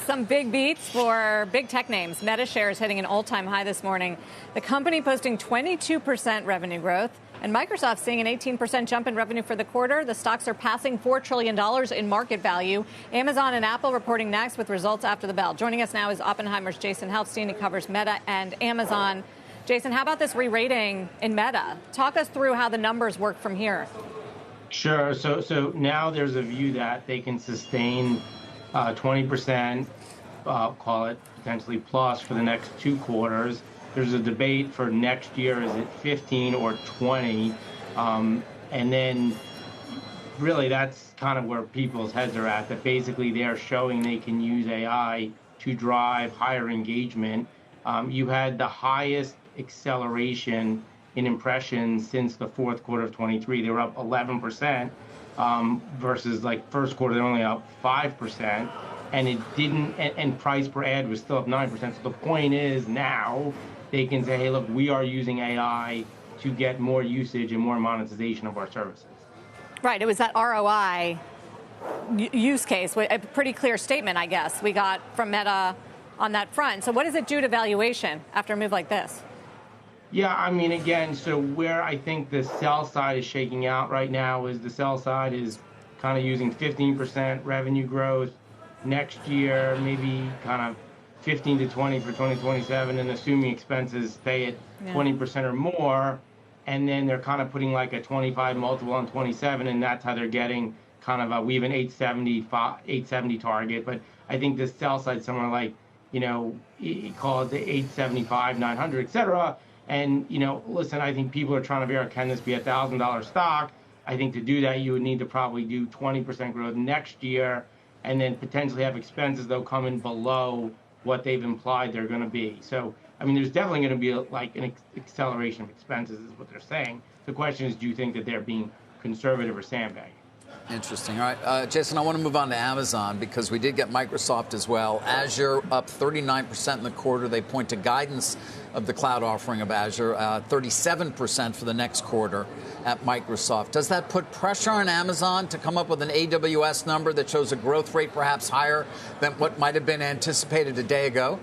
Some big beats for big tech names. Meta shares hitting an all-time high this morning. The company posting 22% revenue growth, and Microsoft seeing an 18% jump in revenue for the quarter. The stocks are passing $4 trillion in market value. Amazon and Apple reporting next with results after the bell. Joining us now is Oppenheimer's Jason Helfstein. He covers Meta and Amazon. Jason, how about this re-rating in Meta? Talk us through how the numbers work from here. Sure. So now there's a view that they can sustain 20%, call it potentially plus for the next 2 quarters. There's a debate for next year, is it 15 or 20? And then really that's kind of where people's heads are at, that basically they're showing they can use AI to drive higher engagement. You had the highest acceleration in impressions since the fourth quarter of 23. They were up 11%. Versus like first quarter, they're only up 5%, and it didn't, and price per ad was still up 9%. So the point is now they can say, hey, look, we are using AI to get more usage and more monetization of our services. Right. It was that ROI use case, a pretty clear statement, I guess, we got from Meta on that front. So what does it do to valuation after a move like this? Yeah, I mean, again, so where I think the sell side is shaking out right now is the sell side is kind of using 15% revenue growth next year, maybe kind of 15 to 20 for 2027, and assuming expenses stay at 20% or more, and then they're kind of putting like a 25 multiple on 27, and that's how they're getting kind of we have an 870 target, but I think the sell side somewhere like, you call it the 875, 900, et cetera. And, listen, I think people are trying to figure out, can this be $1,000 stock? I think to do that, you would need to probably do 20% growth next year and then potentially have expenses, though, come in below what they've implied they're going to be. So, I mean, there's definitely going to be like an acceleration of expenses is what they're saying. The question is, do you think that they're being conservative or sandbagging? Interesting. All right, Jason, I want to move on to Amazon because we did get Microsoft as well. Azure up 39% in the quarter. They point to guidance of the cloud offering of Azure, 37% for the next quarter at Microsoft. Does that put pressure on Amazon to come up with an AWS number that shows a growth rate perhaps higher than what might have been anticipated a day ago?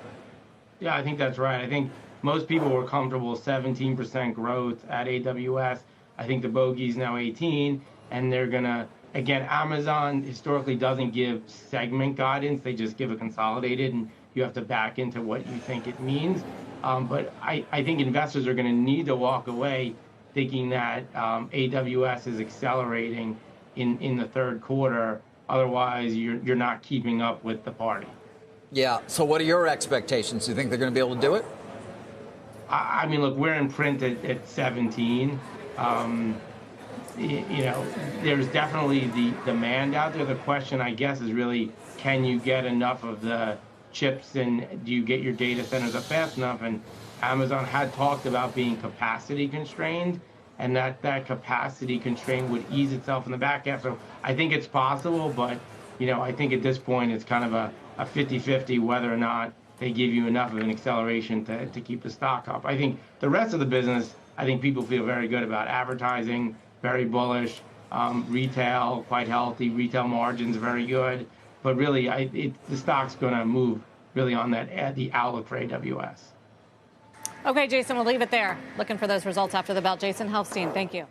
Yeah, I think that's right. I think most people were comfortable with 17% growth at AWS. I think the bogey's now 18, and they're going to, again, Amazon historically doesn't give segment guidance. They just give a consolidated, and you have to back into what you think it means. But I think investors are going to need to walk away thinking that AWS is accelerating in the third quarter. Otherwise, you're not keeping up with the party. Yeah. So what are your expectations? Do you think they're going to be able to do it? I mean, look, we're in print at 17. There's definitely the demand out there. The question, I guess, is really, can you get enough of the chips, and do you get your data centers up fast enough? And Amazon had talked about being capacity constrained, and that capacity constraint would ease itself in the back half. So I think it's possible, but I think at this point it's kind of a 50-50 whether or not they give you enough of an acceleration to keep the stock up. I think the rest of the business, I think people feel very good about. Advertising, very bullish. Retail, quite healthy. Retail margins, very good. But really, the stock's going to move really on the outlook for AWS. Okay, Jason, we'll leave it there. Looking for those results after the bell. Jason Helfstein, thank you.